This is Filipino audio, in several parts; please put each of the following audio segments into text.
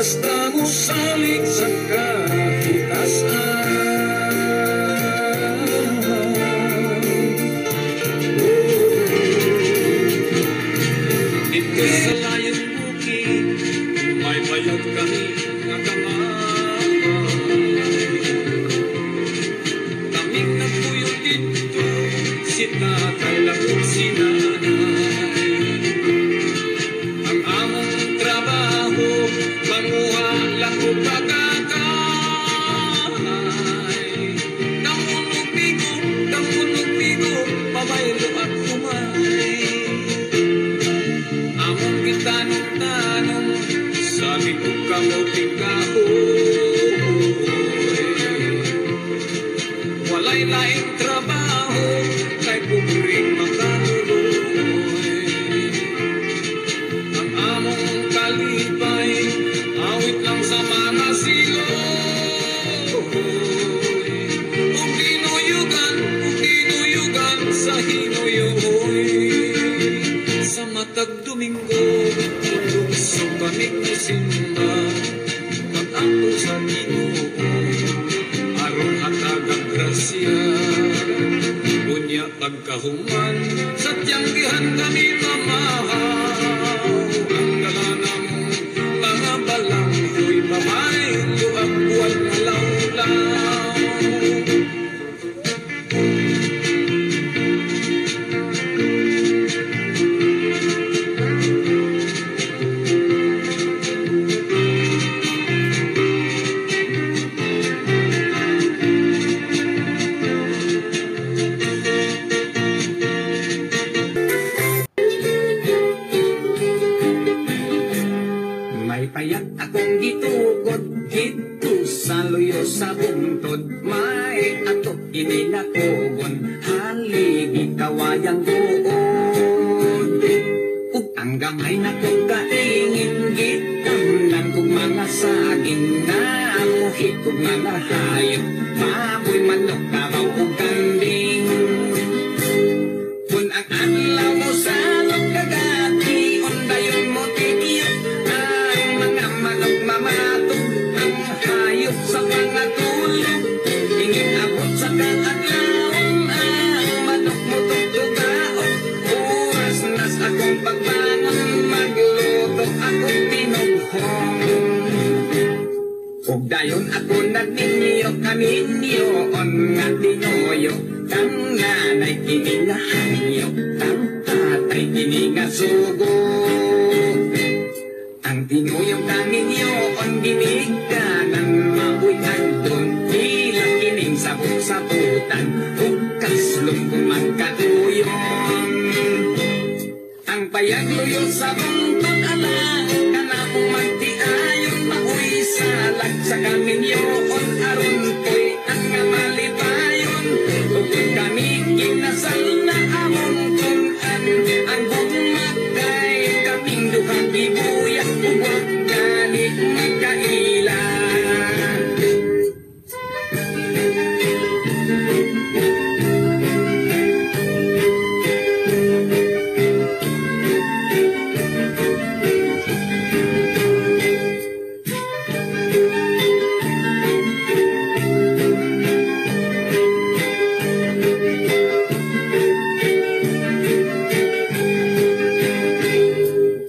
basta mo salig sa kahitasan. Dito sa layong bukid, may bayag kami nga kamay. Kaming nagpuyong dito, si tatay lakot si nanay. Ang among trabaho, manguha lang o pagkakay. Damunog bigo, pabaylo at kumay. Among gitanong-tanong, sabi ko kamuting kahoy. Walay laing trabaho, kay kubring makatuloy. Ang among kalipay, awit lang sa mga siloy. Kung dinuyugan sa hinuyoy. Sa matag Domingo, tulungsong kami simba. Mag-ako sa Ginoo, aron hatagang grasya. Unya pagkahuman, sadyang gihan kami mamahaw. Ang galanang mga balanghoy, mamaylo ang buwan na lawlaw. May payag akong gitugot dito sa luyo sa buntod. May atok ininakogon, haligi kawayang buod. Ug ang gamay na kong kaingin, gitamnan kong mga saging na muhit kong mga hayop. Baboy, manok, kabaw ug kambing. Kung ang adlaw mo sa kagati, undayon mo tikiyot. Mamatok ang hayop sa pangatulog. Ingin abot sa kaadlawang ang manok mo tugtugaon. Oras nas akong pagbangon, magluto akong tinughong. Ug dayon ako nagninyo kaninyo on nga tinoyo. Kang nanay kini nga hayop, kang tatay kini nga sugo. Ang tinuyong kaninyo on ginigdanan, mabuy agdon, ilang kining sabot-sabutan, ug kaslong kumangkatuyon. Ang payagluyo sa buntod alang, kanapong magtiayon, mauy salag sa kaninyo on aron ko'y ang nga malipayon. Ug kami kinasal na among tunan, ang bumagay kaming duhang ibuya. Huwag galit magkailan.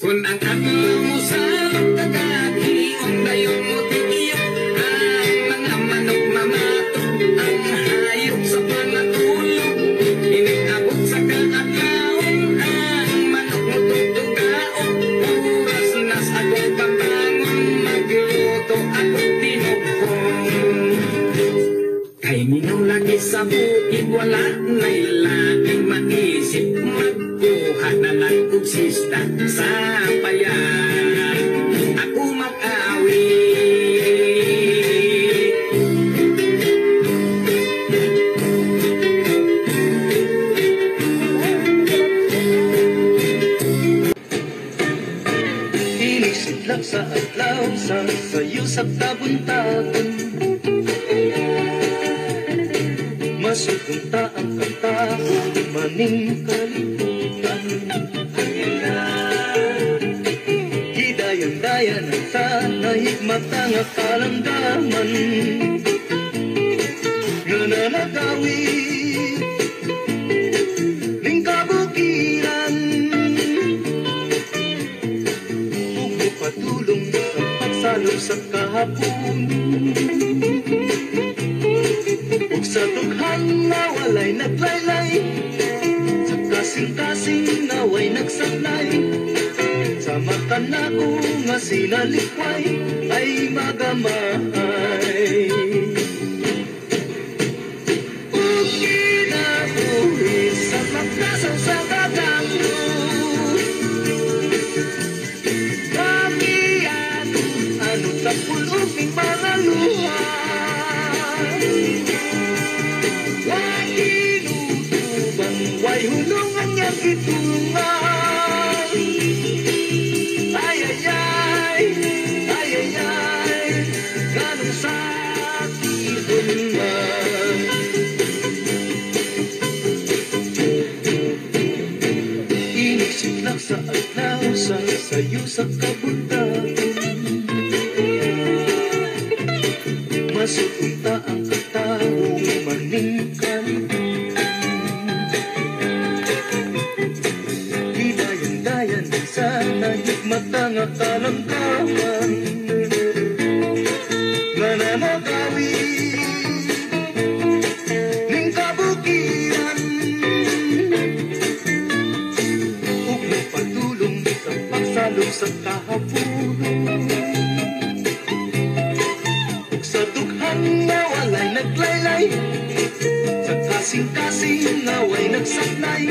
Kung ang adlaw mo sa kagati, undayon mo tikiyot. Ang mga manok mamatok, ang hayop sa pangatulog. Inigabot sa kaadlawon, ang manok mo tugtugaon. Oras nas akong pagbangon, magluto akong tinughong. Kay minaw lagi sa bukid, wala na'y laging manisip. Magkuha na lang kong sista sa payan. Ako mag-awi. Inisidlak sa adlaw, sa sayo sa tabon-tabon. Masukunta ang kantaho, maning kalibutan. Hidayan Dayan-dayan ang sanahigmat ang kalamdaman nga nanagawi ning kabukiran ug mupatulong sa pagsalom sa kahapon ug sa tughan na walay naglaylay sa kasing-kasing na way nagsablay sa mata na ko nga sinalikway ay magamahay ug ginabuhi sa pagkasaw sa kadanglo kagiyan ano tapul ug ning mga luha wakinutubang way hulungan niyang itungan ganong sakit man inisidlak sa adlaw sa sayo sa kabutagan masuunta ang katawong maningkan hidayan-dayan sa nahigmata nga kalamdaman nga nanagawi ning kabukiran ug mapatulong sa pagsalom sa kahapon ug sa dughan nga walay naglaylay sa kasing-kasing nga way nagsablay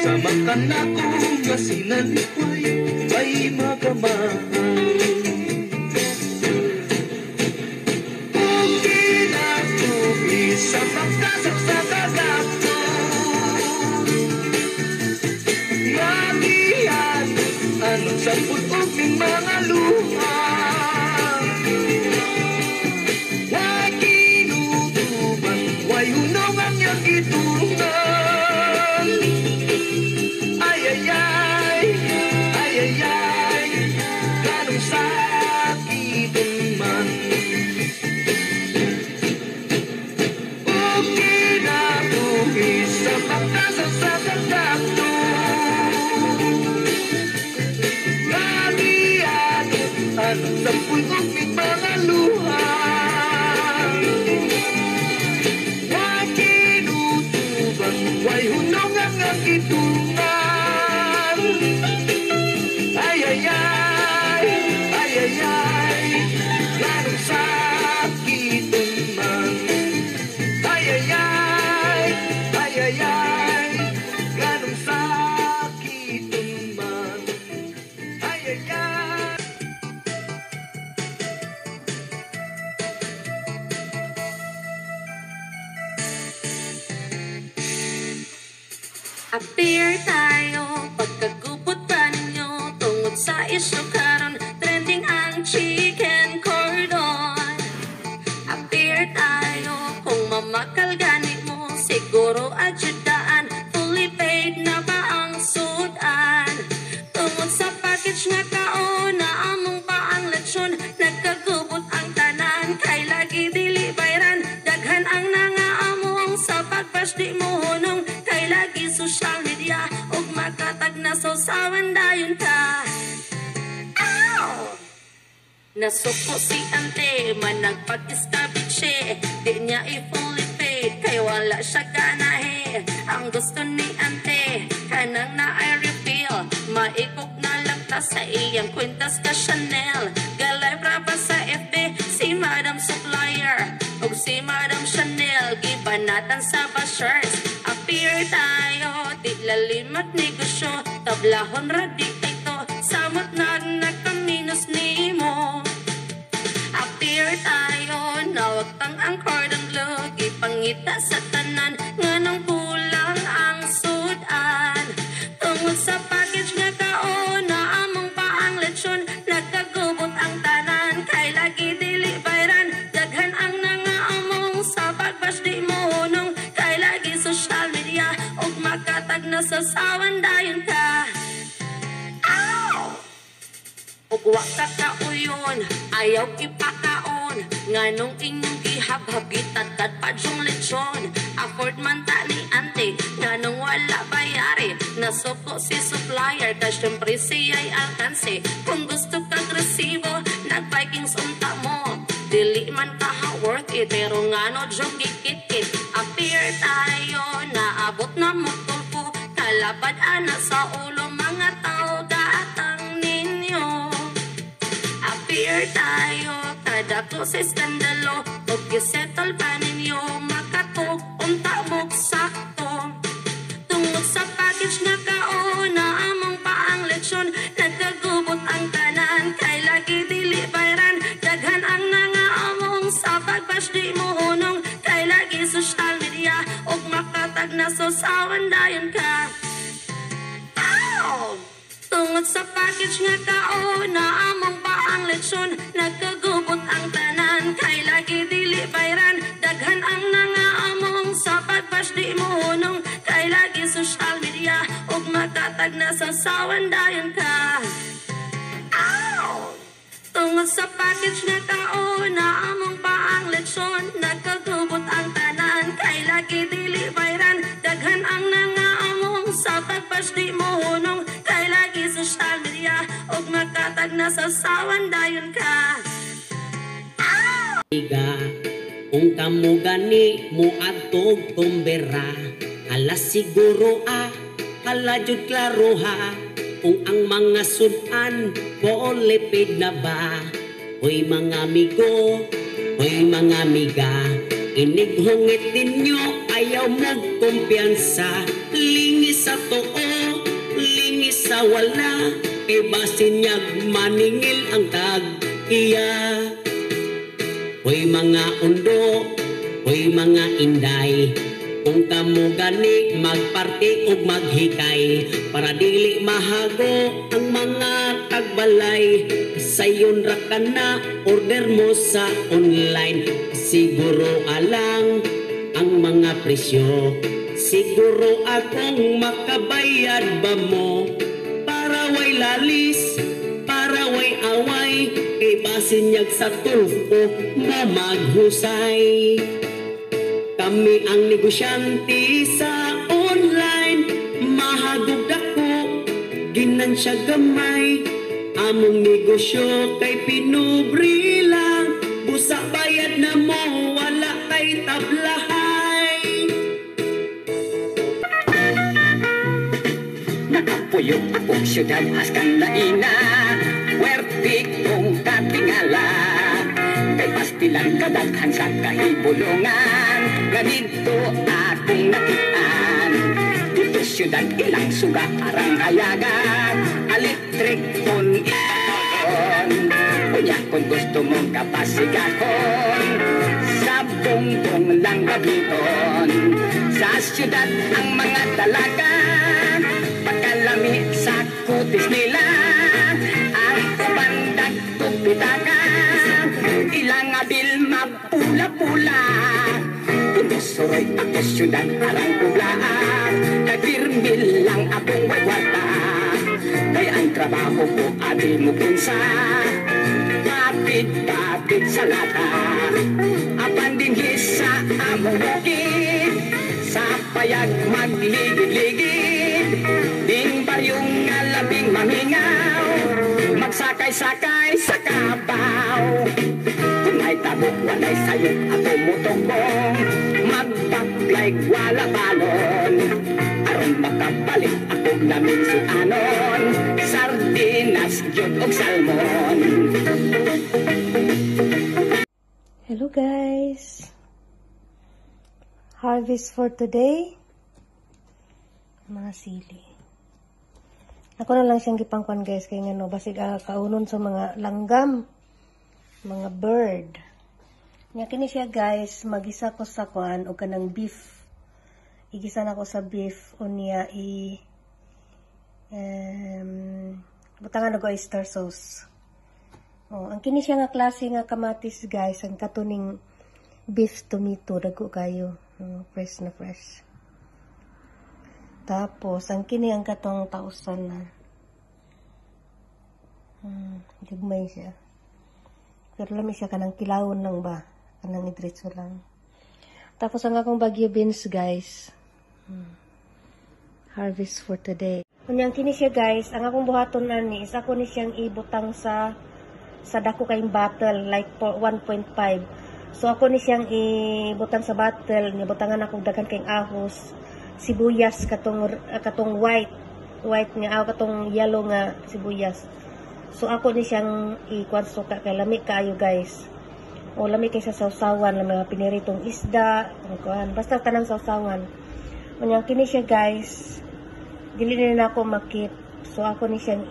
sa makanako nga sinalikway ay magamahay sa pagkasak sa kagato magiyan anong sa putog ng mga luha wakinutuban way hunungan niyang itungan ay ganong sakitin man sa pagkasaw sa kadakto kagiyan anong sa pulong ng mga luha wakinutuban way hunungan nga itungan ay ganong sakitin man ganong sakitin man Appear tayo, pagkagupot pa ninyo tungod sa isyo karon trending ang chicken cordon. Appear tayo, kung mamakal ganit mo siguro adyudaan, fully paid na ba ang sudan? Tungod sa package nga kauna among pa ang lechon, nagkagubot ang tanan kay lagi dili bayran, daghan ang nangaamong sa pagpas di mo hunong kay lagi social media ug makatag na sausawan dayon ka. Ow! Nasuko si ante man nagpag-establish di niya i-fully paid kay wala siya ganahe. Ang gusto ni ante kanang na ay refill, maikog na lang ta sa iyang kwintas ka Chanel. Galay brava sa FB si Madam Supplier ug si Madam Chanel, gibanatan sa bashers. Appear tayo, di lalimat negosyo, tablahon ra di ito, samot na nagkaminos ni mo. Appear tayo, nawagtang ang cordon bleu, ipangita sa tanan, nganong kulang ang sudan. Tungod sa package nga kauna, among pa ang lechon, nagkagubot ang tanan, kay lagi dili bayran, daghan ang nangaamong sa pagbash di mo hunong, kay lagi social media, ug makatag na sa sawan dayon ka. ug wa ka kauyon, ayaw ipakaon. Nganong inyong gihabhab gitadtad pa yung lechon. Afford man ta ni ante, nganong wala bayari. Nasuko si supplier, ka syempre siya'y alkanse. Kung gusto kang resibo, nag-Vikings unta mo. Dili man ka worth it, pero ngano jog gikit-kit. Appear tayo, naabot na mo tulpo. Kalabad ana sa ulo, mga tao datang ninyo. Appear tayo, kada ko sa skandalo. Huwag gisettle pa ninyo, makatok, unta mo sakto. Tungod sa package nga kaona, among paang lechon. Nagkagubot ang tanan, kay lagi dili bayran. Daghan ang nangaamong sa pagbash di mo hunong. Kay lagi social media, ug makatag na sasawan dayon ka. Ow! Tungod sa package nga kaona, among paang lechon. Nagkagubot ang tanan, kay lagi dili bayran. Daghan ang nangaamong sa pagbash di mo hunong. Kay lagi social media, ug makatag na sasawan dayon ka. Ow! Tungod sa package nga kaona, among paang lechon. Nagkagubot ang tanan, kay lagi dili bayran. Daghan ang nangaamong sa pagbash di mo hunong. Kay lagi social media, ug makatag na sasawan dayon ka. Iga, kung kamo gani mo atog tumbera, hala siguro hala jud klaro ha, kung ang mga sudan polipid na ba. Hoy mga amigo, hoy mga amiga, inighungit ninyo, ayaw mo kumpiyansa. Lingis sa too, lingis sa wala, kay basin niyag maningil ang tag-iya. Hoy mga undo, hoy mga inday, kung kamo gani magparti ug maghikay, para dili mahago ang mga tagbalay. Sayon ra ka na order mo sa online, siguro alang ang mga presyo. Siguro akong makabayad ba mo, para way lalis, para way away, kay basinyag sa tulpo mo maghusay. Kami ang negosyante sa online, mahagog dako, ginansya gamay. Among negosyo kay pinubri lang, busa bayad na mo, wala kay tablahay. Nakapuyok akong syudad askan laina, werti kong katingala. Kay pastilan kadaghan sa kahibulungan, nga dito akong nakitaan. Dito syudad ilang suga arang hayagan, electric ton itagon. Kunya kung gusto mong kapasigakon, sa bongbong lang gabiton. Sa syudad ang mga dalaga, pagkalami sa kutis nila, ang kabandag tupitaka, ilang abil mapula-pula. Pinusuroy ako syudad arang kublaan, nagpirmil lang akong wagwata. Kaya ang trabaho ko abi mo pinsa, kapit-kapit sa lata. Apan din sa among bukid, sa payag magligid-ligid. Ding baryong nga labing mamingaw, magsakay-sakay sa kabaw. Kung may tabok, walay sayot ako mutokong, magpaplayg wala balon. Aron makabalik akong laming suanon, sardinas, jod og salmon. Hello guys! Harvest for today, mga sili. Ako na lang siyang gipangkwan guys, kaya nga no, basig kaunon sa mga langgam, mga bird. Nga kini siya guys, magisa ko sa kwan o kanang beef. Igisa na ko sa beef o niya butangan ako oyster sauce. Oh, ang kini siya nga klase nga kamatis guys, ang katuning beef tomato, dago kayo. Fresh na fresh. Tapos, ang kini ang katong tausan na. Gagmay siya. Pero lami siya kanang kilawon lang ba? Kanang idritso lang. Tapos ang akong bagyo beans, guys. Harvest for today. Kunyang kini siya, guys. Ang akong buhaton ani is ako ni siyang ibutang sa dako kayong bottle, like 1.5. So ako ni siyang ibutang sa bottle, nibutangan akong dagan kayong ahos, sibuyas katong white nga katong yellow nga sibuyas. So ako ni siyang ikuan suka kay lami kaayo, guys. O lami kay sa sawsawan, lami mga piniritong isda, kuan basta tanang sawsawan. Kunyang kini siya, guys. Dili na ako makit. So ako ni siyang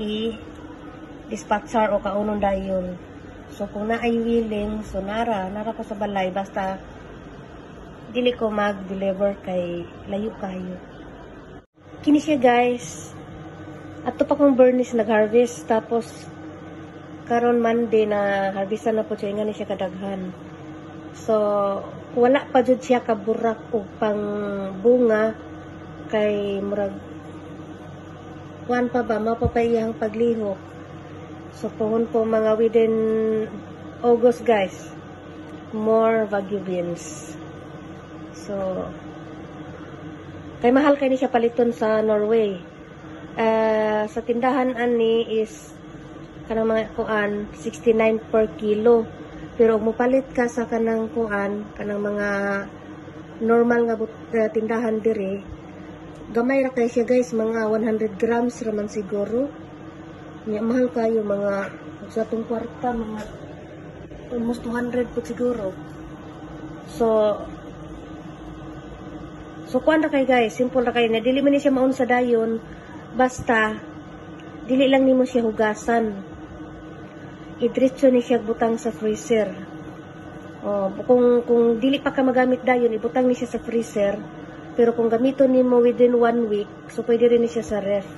dispatcher o kaunon dayon. So kung na ay willing, so nara ko sa balay, basta dili ko mag-deliver kay layo kayo. Kini siya, guys. Ato pa kong Bernice nag-harvest, tapos karon Monday na harvestan na po siya, nga ni siya kadaghan. So wala pa jud siya kaburak og pang bunga kay murag kuan pa ba mapapayahang paglihok. So pohon po mga within August, guys, more Wagyu beans. So kay mahal kay ni siya paliton sa Norway. Sa tindahan ani is kanang mga kuan 69 per kilo. Pero kung mupalit ka sa kanang kuan, kanang mga normal nga tindahan dire, gamay ra kay siya, guys, mga 100 grams raman siguro. Nya mahal kayo mga sa tong kwarta, mga almost 200 po siguro. So kuan ra kay, guys, simple ra kay, na dili man ni siya maun sa dayon, basta dili lang nimo siya hugasan. Idritso ni siya butang sa freezer. Kung dili pa ka magamit dayon, ibutang ni siya sa freezer. Pero kung gamiton nimo within 1 week, so pwede rin ni siya sa ref.